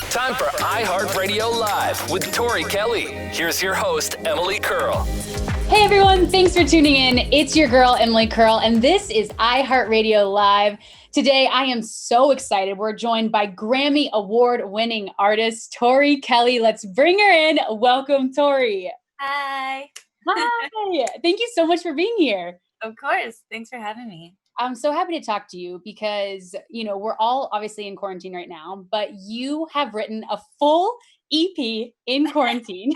Time for iHeartRadio Live with Tori Kelly. Here's your host, Emily Curl. Hey everyone, thanks for tuning in. It's your girl, Emily Curl, and this is iHeartRadio Live. Today, I am so excited. We're joined by Grammy Award-winning artist, Tori Kelly. Let's bring her in. Welcome, Tori. Hi. Hi. Thank you so much for being here. Of course. Thanks for having me. I'm so happy to talk to you because, we're all obviously in quarantine right now, but you have written a full EP in quarantine.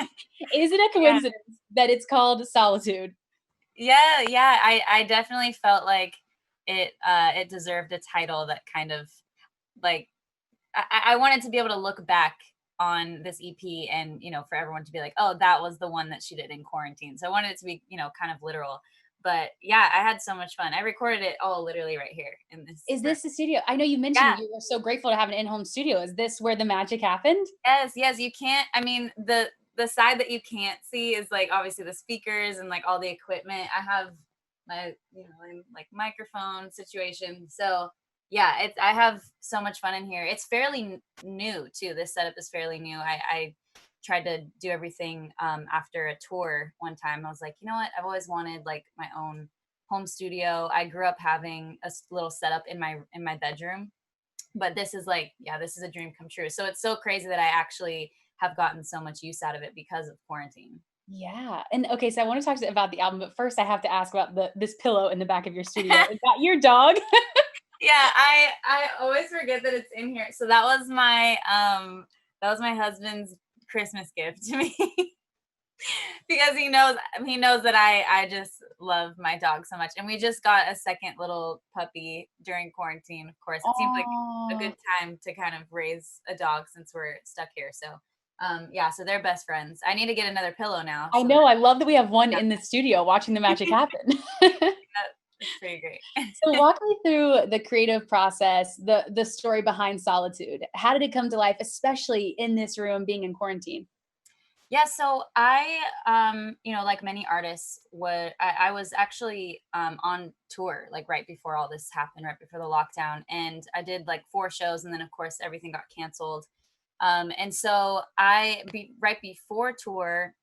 Is it a coincidence that it's called Solitude? Yeah. I definitely felt like it deserved a title that kind of like I wanted to be able to look back on this EP and, for everyone to be like, oh, that was the one that she did in quarantine. So I wanted it to be, kind of literal. But yeah, I had so much fun. I recorded it all literally right here in this. Is this the studio? I know you mentioned you were so grateful to have an in-home studio. Is this where the magic happened? Yes. You can't. I mean, the side that you can't see is like obviously the speakers and like all the equipment. I have my like microphone situation. So yeah, I have so much fun in here. It's fairly new too. This setup is fairly new. I tried to do everything after a tour one time. I was like, you know what? I've always wanted like my own home studio. I grew up having a little setup in my bedroom, but this is this is a dream come true. So it's so crazy that I actually have gotten so much use out of it because of quarantine. Yeah. And okay, so I want to talk about the album, but first I have to ask about this pillow in the back of your studio. Is that your dog? Yeah, I always forget that it's in here. So that was my husband's Christmas gift to me. Because he knows that I just love my dog so much. And we just got a second little puppy during quarantine, of course. It seemed like a good time to kind of raise a dog since we're stuck here. So so they're best friends. I need to get another pillow now. I know. I love that we have one in the studio watching the magic happen. It's pretty great. So walk me through the creative process, the story behind Solitude. How did it come to life, especially in this room being in quarantine? Yeah, so I, like many artists, I was actually on tour like right before all this happened, right before the lockdown, and I did like 4 shows, and then of course everything got canceled. And so right before tour,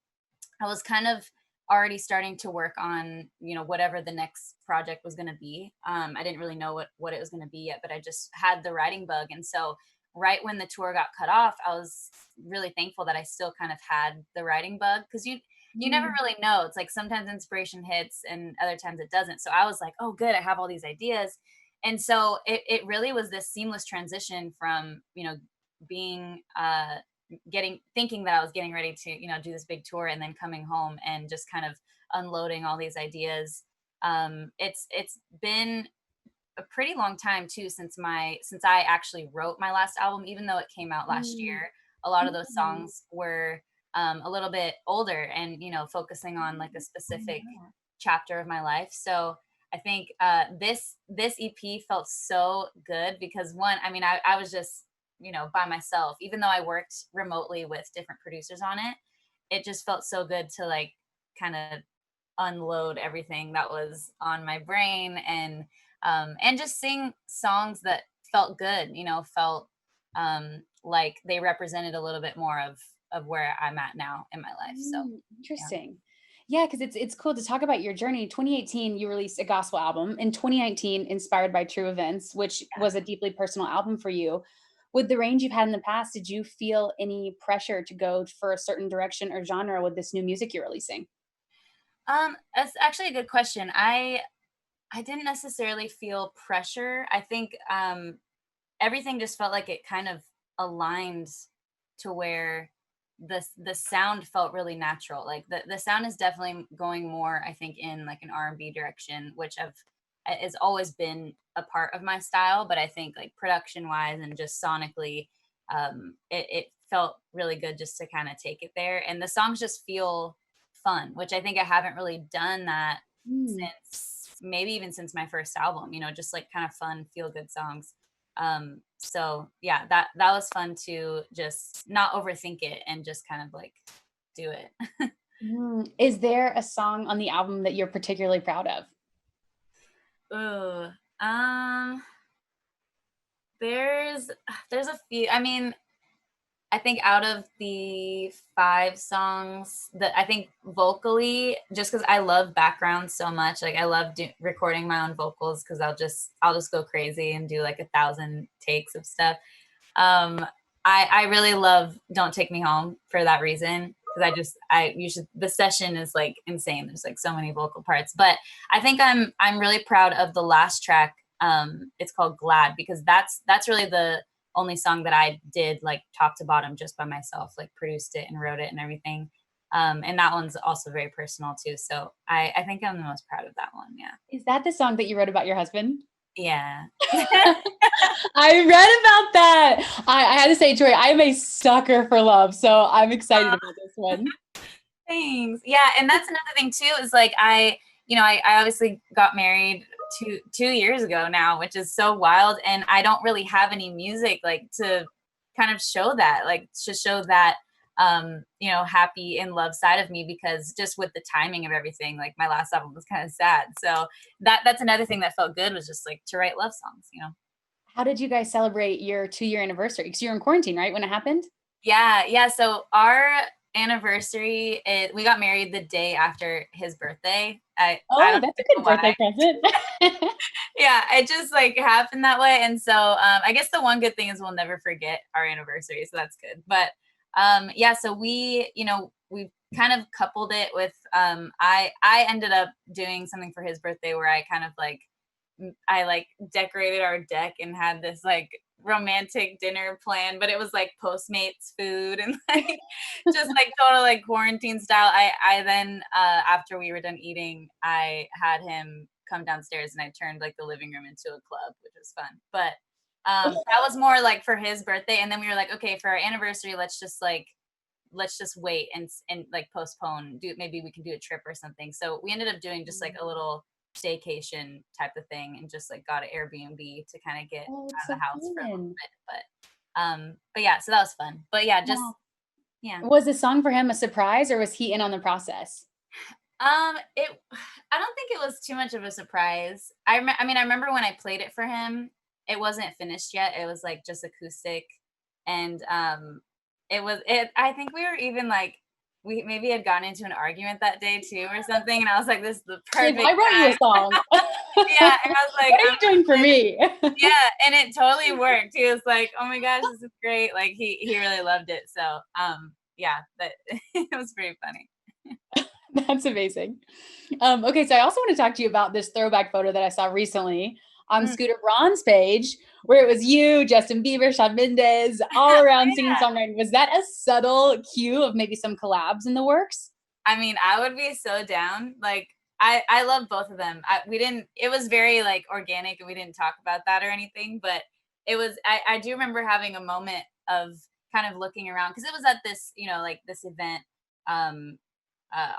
I was kind of already starting to work on, whatever the next project was going to be. I didn't really know what it was going to be yet, but I just had the writing bug, and so right when the tour got cut off, I was really thankful that I still kind of had the writing bug, because you never really know. It's like sometimes inspiration hits and other times it doesn't. So I was like, oh, good, I have all these ideas. And so it really was this seamless transition from, being thinking that I was getting ready to, do this big tour, and then coming home and just kind of unloading all these ideas. It's been a pretty long time too since I actually wrote my last album, even though it came out last year. A lot of those songs were a little bit older and focusing on like a specific chapter of my life. So I think this EP felt so good because one, I mean, I was just by myself, even though I worked remotely with different producers on it. It just felt so good to like kind of unload everything that was on my brain and just sing songs that felt good, felt like they represented a little bit more of where I'm at now in my life. So interesting. Yeah, because it's cool to talk about your journey. 2018, you released a gospel album. In 2019, inspired by true events, which was a deeply personal album for you. With the range you've had in the past, did you feel any pressure to go for a certain direction or genre with this new music you're releasing? That's actually a good question. I didn't necessarily feel pressure. I think everything just felt like it kind of aligned to where the sound felt really natural. Like the sound is definitely going more, I think, in like an R&B direction, which has always been a part of my style. But I think like production wise and just sonically, it felt really good just to kind of take it there. And the songs just feel fun, which I think I haven't really done that since maybe even since my first album, just like kind of fun, feel good songs. So yeah, that was fun to just not overthink it and just kind of like do it. Is there a song on the album that you're particularly proud of? Ooh, there's a few. I mean, I think out of the 5 songs that I think vocally, just because I love background so much, like I love recording my own vocals because I'll just go crazy and do like 1,000 takes of stuff. I really love Don't Take Me Home for that reason, because the session is like insane. There's like so many vocal parts, but I think I'm really proud of the last track. It's called Glad, because that's really the only song that I did like top to bottom just by myself, like produced it and wrote it and everything. And that one's also very personal too. So I think I'm the most proud of that one. Yeah. Is that the song that you wrote about your husband? Yeah. I read about that. I had to say, Tori, I'm a sucker for love, so I'm excited about this one. Thanks. Yeah, and that's another thing too, is like I obviously got married 2 years ago now, which is so wild, and I don't really have any music like to kind of show that, like to show that happy in love side of me, because just with the timing of everything, like my last album was kind of sad. So that's another thing that felt good, was just like to write love songs. How did you guys celebrate your 2-year anniversary? Because you were in quarantine, right, when it happened? Yeah. So our anniversary, we got married the day after his birthday. I don't that's a good birthday present. Yeah, it just like happened that way. And so I guess the one good thing is we'll never forget our anniversary, so that's good. But so we kind of coupled it with I ended up doing something for his birthday where I kind of like decorated our deck and had this like romantic dinner plan, but it was like Postmates food and like just like total like quarantine style. I then after we were done eating, I had him come downstairs and I turned like the living room into a club, which was fun. But that was more like for his birthday, and then we were like, okay, for our anniversary, let's just wait and like postpone. Maybe we can do a trip or something. So we ended up doing just like a little staycation type of thing, and just like got an Airbnb to kind of get out of the house for a little bit. But yeah, so that was fun. But yeah, yeah. Was the song for him a surprise, or was he in on the process? I don't think it was too much of a surprise. I remember when I played it for him, it wasn't finished yet. It was like just acoustic, and I think we were even like, we maybe had gotten into an argument that day too or something, and I was like, this is the perfect I wrote you a song. Yeah, and I was like, what are you doing for me? Yeah, and it totally worked. He was like, oh my gosh, this is great. Like he really loved it. So yeah, that it was pretty funny. That's amazing. Okay, so I also want to talk to you about this throwback photo that I saw recently on Scooter Braun's page, where it was you, Justin Bieber, Shawn Mendes, all around singing songwriting. Was that a subtle cue of maybe some collabs in the works? I mean, I would be so down. Like, I love both of them. It was very like organic, and we didn't talk about that or anything, but it was, I do remember having a moment of kind of looking around, because it was at this, like this event,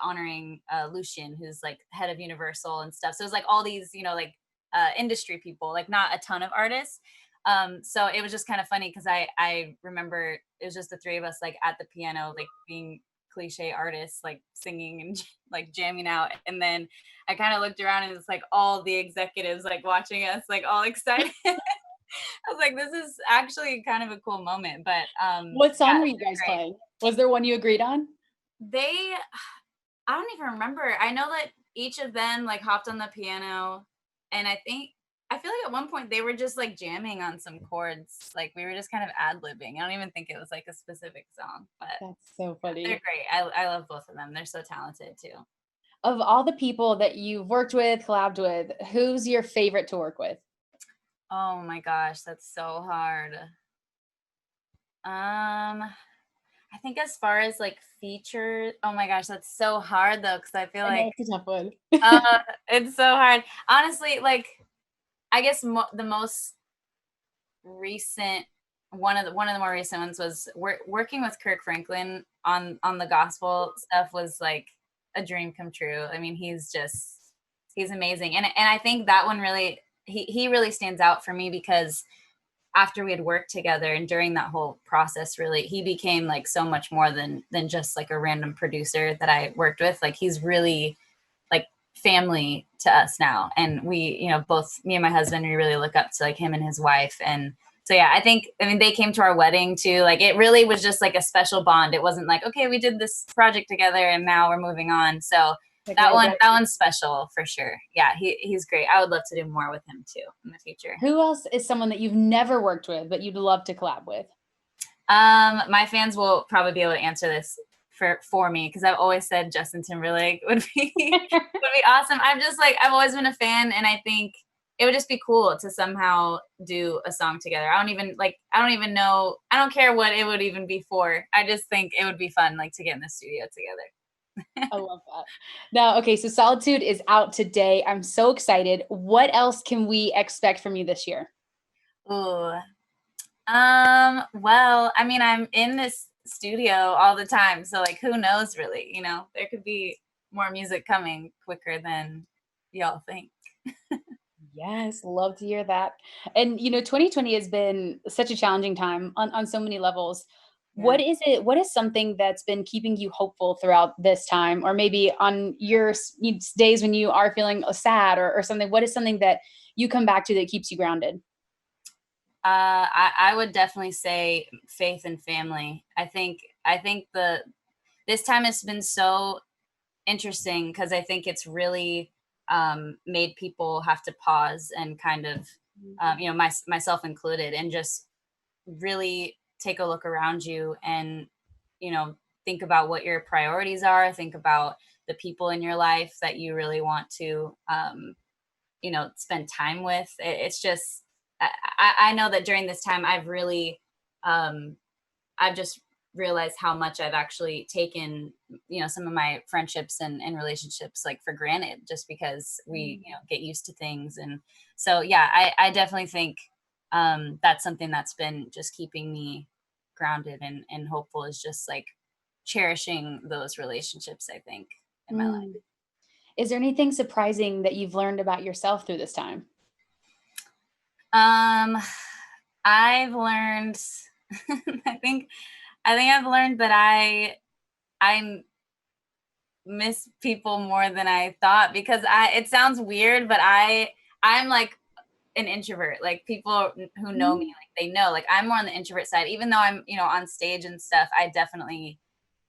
honoring Lucian, who's like head of Universal and stuff. So it was like all these, industry people, like not a ton of artists. So it was just kind of funny, because I remember it was just the three of us like at the piano, like being cliche artists, like singing and like jamming out. And then I kind of looked around, and it's like all the executives like watching us, like all excited. I was like, this is actually kind of a cool moment. But what song were you guys playing? Was there one you agreed on? I don't even remember. I know that each of them like hopped on the piano, and I feel like at one point they were just like jamming on some chords. Like we were just kind of ad-libbing. I don't even think it was like a specific song, but that's so funny. They're great. I love both of them. They're so talented too. Of all the people that you've worked with, collabed with, who's your favorite to work with? Oh my gosh, that's so hard. I think as far as like features, oh my gosh, that's so hard though, because I feel like it's a tough one. It's so hard. Honestly, like I guess the most recent one of the more recent ones was working with Kirk Franklin on the gospel stuff was like a dream come true. I mean, he's amazing, and I think that one really he really stands out for me, because after we had worked together and during that whole process, really, he became like so much more than just like a random producer that I worked with. Like he's really like family to us now. And we, both me and my husband, we really look up to like him and his wife. And yeah, I mean, they came to our wedding too. Like, it really was just like a special bond. It wasn't like, okay, we did this project together and now we're moving on. So that one's special for sure. Yeah, he's great. I would love to do more with him too in the future. Who else is someone that you've never worked with but you'd love to collab with? My fans will probably be able to answer this for me, because I've always said Justin Timberlake would be awesome. I've always been a fan, and I think it would just be cool to somehow do a song together. I don't even know. I don't care what it would even be for. I just think it would be fun, like, to get in the studio together. I love that. Now, okay, so Solitude is out today. I'm so excited. What else can we expect from you this year? Ooh. Well, I mean, I'm in this studio all the time, so like, who knows really, there could be more music coming quicker than y'all think. Yes, love to hear that. And 2020 has been such a challenging time on so many levels. Yeah. What is something that's been keeping you hopeful throughout this time, or maybe on your days when you are feeling sad or something? What is something that you come back to that keeps you grounded? I would definitely say faith and family. I think this time has been so interesting, because I think it's really made people have to pause and kind of, myself included, and just really take a look around you and, think about what your priorities are, think about the people in your life that you really want to, spend time with. It's just, I know that during this time, I've really, I've just realized how much I've actually taken, some of my friendships and relationships, like, for granted, just because we, get used to things. And so, yeah, I definitely think that's something that's been just keeping me grounded and hopeful, is just like cherishing those relationships, I think, in my life. Is there anything surprising that you've learned about yourself through this time? I've learned, I think I've learned that I miss people more than I thought, because it sounds weird, but I'm like an introvert. Like, people who know me, like, they know, like, I'm more on the introvert side, even though I'm, on stage and stuff.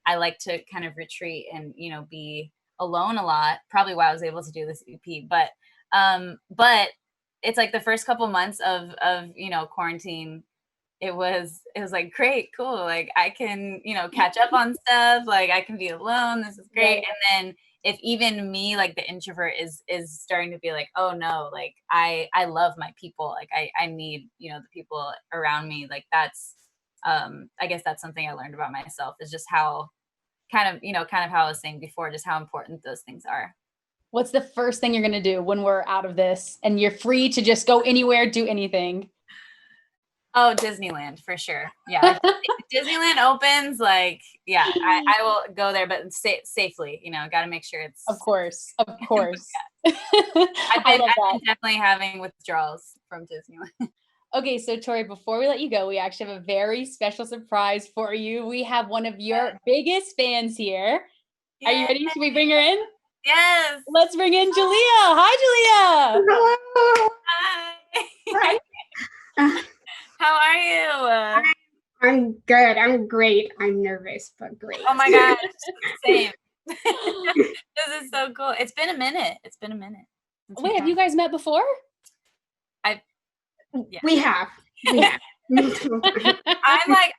I like to kind of retreat and, be alone a lot, probably why I was able to do this EP. But it's like the first couple months of quarantine, it was like, great, cool. Like, I can, catch up on stuff. Like, I can be alone. This is great. Right. And then if even me, like the introvert, is starting to be like, oh no, like, I love my people. Like, I need, the people around me. Like, that's, I guess that's something I learned about myself, is just how kind of how I was saying before, just how important those things are. What's the first thing you're going to do when we're out of this and you're free to just go anywhere, do anything? Oh, Disneyland, for sure. Yeah. If Disneyland opens, like, yeah, I will go there, but safely, got to make sure it's. Of course. Of course. I've been definitely having withdrawals from Disneyland. Okay, so Tori, before we let you go, we actually have a very special surprise for you. We have one of your biggest fans here. Yay. Are you ready? Should we bring her in? Yes. Let's bring in Jalea. Hi, Jalea. Hello. Hi. How are you? I'm good. I'm great. I'm nervous, but great. Oh my gosh. Same. This is so cool. It's been a minute. Wait, have you guys met before? Yeah. We have. I'm like,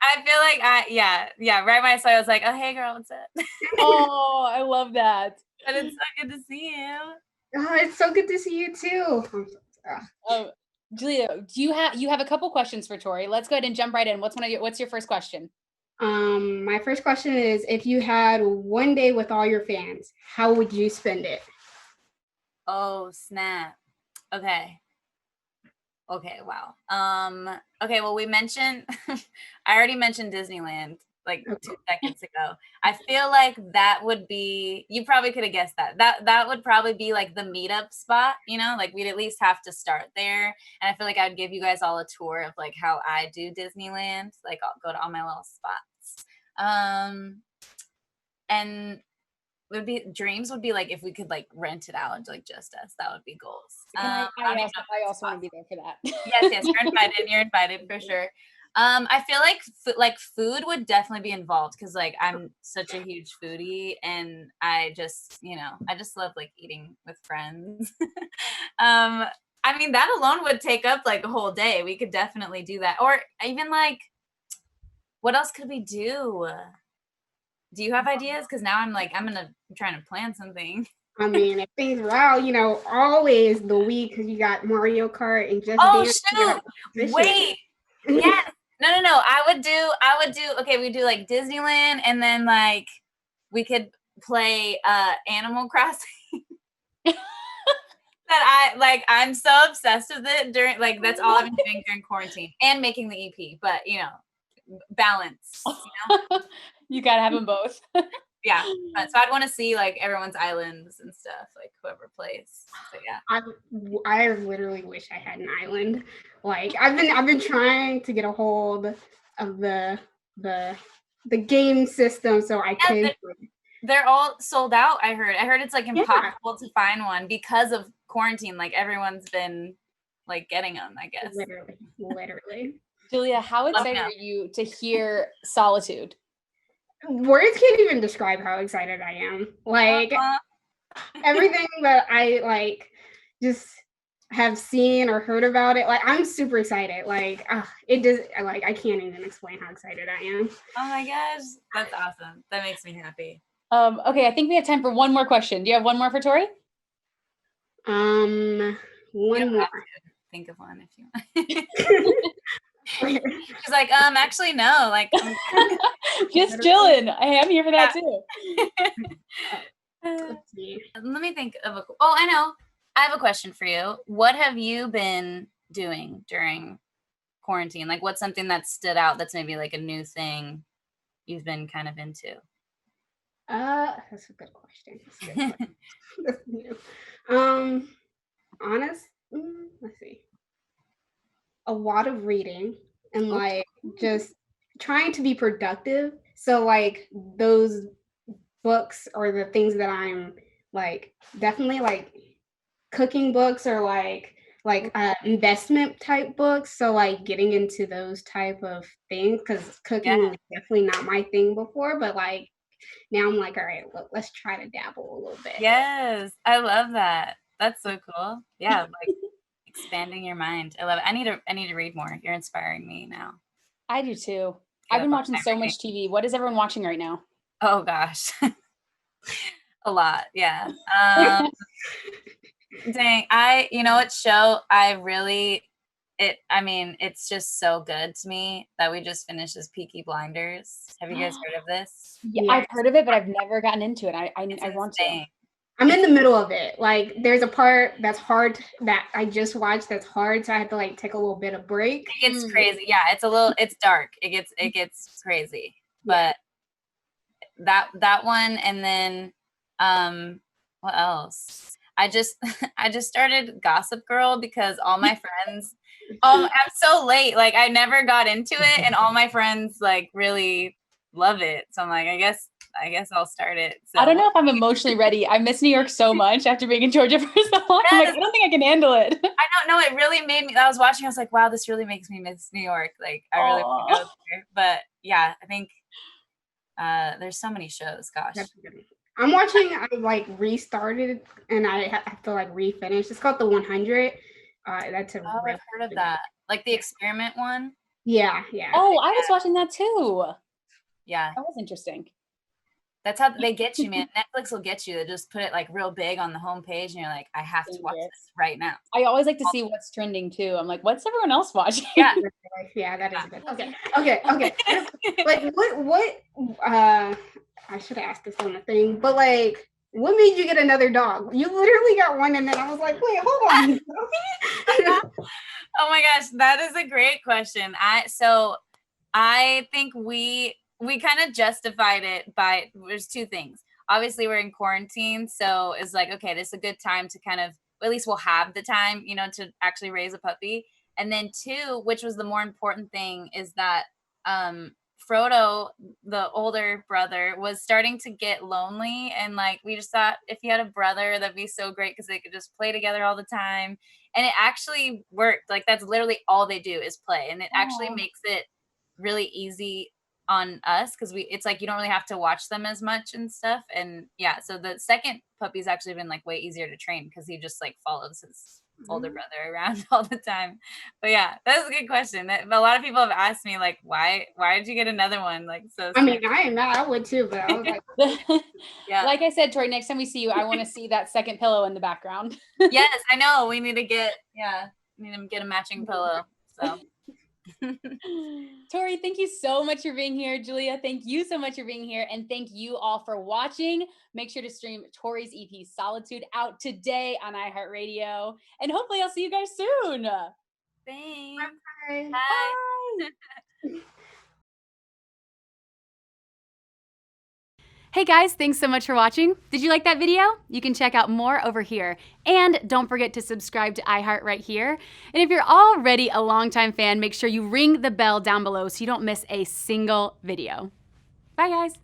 I feel like right when I saw you, I was like, oh, hey girl, what's up? Oh, I love that. But it's so good to see you. Oh, it's so good to see you too. Oh, Julia, you have a couple questions for Tori. Let's go ahead and jump right in. What's your first question? My first question is, if you had one day with all your fans, how would you spend it? Oh, snap. Okay. Wow. Okay, well, we mentioned I already mentioned Disneyland like 2 seconds ago. I feel like that would be, you probably could have guessed that would probably be like the meetup spot, like we'd at least have to start there. And I feel like I'd give you guys all a tour of like how I do Disneyland. Like, I'll go to all my little spots. And dreams would be like if we could like rent it out to like just us. That would be goals. I don't even know if also it's want to be there for that. Yes, you're invited for sure. I feel like food would definitely be involved because like I'm such a huge foodie and I just love like eating with friends. I mean that alone would take up like a whole day. We could definitely do that. Or even like, what else could we do? Do you have ideas? Because now I'm trying to plan something. I mean, if things were out, always the week because you got Mario Kart and Just Oh Dance. shoot! Wait, yes. No. I would do. Okay, we do like Disneyland, and then like we could play Animal Crossing. I'm so obsessed with it during like that's all I've been doing during quarantine and making the EP. But balance. You gotta have them both. Yeah, so I'd want to see like everyone's islands and stuff, like whoever plays. So yeah, I literally wish I had an island. Like I've been trying to get a hold of the game system so I could. They're all sold out. I heard it's like impossible to find one because of quarantine. Like everyone's been like getting them, I guess. Literally. Julia, how excited are you to hear Solitude? Words can't even describe how excited I am. Like everything that I like just have seen or heard about it, like I'm super excited. Like it does, like I can't even explain how excited I am. Oh my gosh, that's awesome. That makes me happy. Okay, I think we have time for one more question. Do you have one more for Tori? One more. Think of one if you want. She's like, actually no, like just chilling. I am here for that too. Let me think of I know. I have a question for you. What have you been doing during quarantine? Like what's something that stood out that's maybe like a new thing you've been kind of into? That's a good question. Honest, let's see. A lot of reading and like just trying to be productive. So like those books or the things that I'm like definitely like cooking books or like investment type books. So like getting into those type of things because cooking was definitely not my thing before, but like now I'm like, all right, let's try to dabble a little bit. Yes, I love that. That's so cool. Yeah, like expanding your mind. I love it. I need to read more. You're inspiring me now. I do too. I've been watching so much TV. What is everyone watching right now? Oh gosh. A lot. Yeah. Dang. It's just so good to me that we just finished this Peaky Blinders. Have you guys heard of this? Yeah, I've heard of it, but I've never gotten into it. I want to. I'm in the middle of it. Like there's a part that's hard that I just watched that's hard. So I had to like take a little bit of break. It gets crazy. Yeah, it's dark. It gets crazy. But that one and then what else? I just started Gossip Girl because all my friends I'm so late. Like I never got into it and all my friends like really love it. So I'm like, I guess I'll start it. So. I don't know if I'm emotionally ready. I miss New York so much after being in Georgia for so long. Yes. I'm like, I don't think I can handle it. I don't know. It really made me, I was watching, I was like, wow, this really makes me miss New York. Like I really want to go there. But yeah, I think there's so many shows. Gosh. I'm watching, I like restarted and I have to like refinish. It's called The 100. That's I've heard of that. Like the experiment one? Yeah. Oh, I was watching that too. Yeah. That was interesting. That's how they get you, man. Netflix will get you. They just put it like real big on the homepage and you're like, I have to watch this right now. I always like to see what's trending too. I'm like, what's everyone else watching? Yeah. Yeah, that is good. Okay. Like what I should have asked this on the thing, but like what made you get another dog? You literally got one and then I was like, wait, hold on. Oh my gosh, that is a great question. I think we kind of justified it by, there's two things. Obviously we're in quarantine, so it's like, okay, this is a good time to kind of, at least we'll have the time, to actually raise a puppy. And then two, which was the more important thing, is that Frodo, the older brother, was starting to get lonely, and like we just thought if he had a brother, that'd be so great because they could just play together all the time. And it actually worked. Like that's literally all they do is play, and it actually makes it really easy on us because it's like you don't really have to watch them as much and stuff. And yeah, so the second puppy's actually been like way easier to train because he just like follows his older brother around all the time. But yeah, that's a good question. A lot of people have asked me like, why did you get another one? Like, so I mean, I ain't mad. I would too, but I was like, yeah. Like I said, Tori, next time we see you, I want to see that second pillow in the background. Yes, I know. We need to get a matching pillow. So Tori, thank you so much for being here. Julia, thank you so much for being here. And thank you all for watching. Make sure to stream Tori's EP Solitude out today on iHeartRadio. And hopefully I'll see you guys soon. thanks. bye. Bye. Hey guys, thanks so much for watching. Did you like that video? You can check out more over here. And don't forget to subscribe to iHeart right here. And if you're already a longtime fan, make sure you ring the bell down below so you don't miss a single video. Bye guys.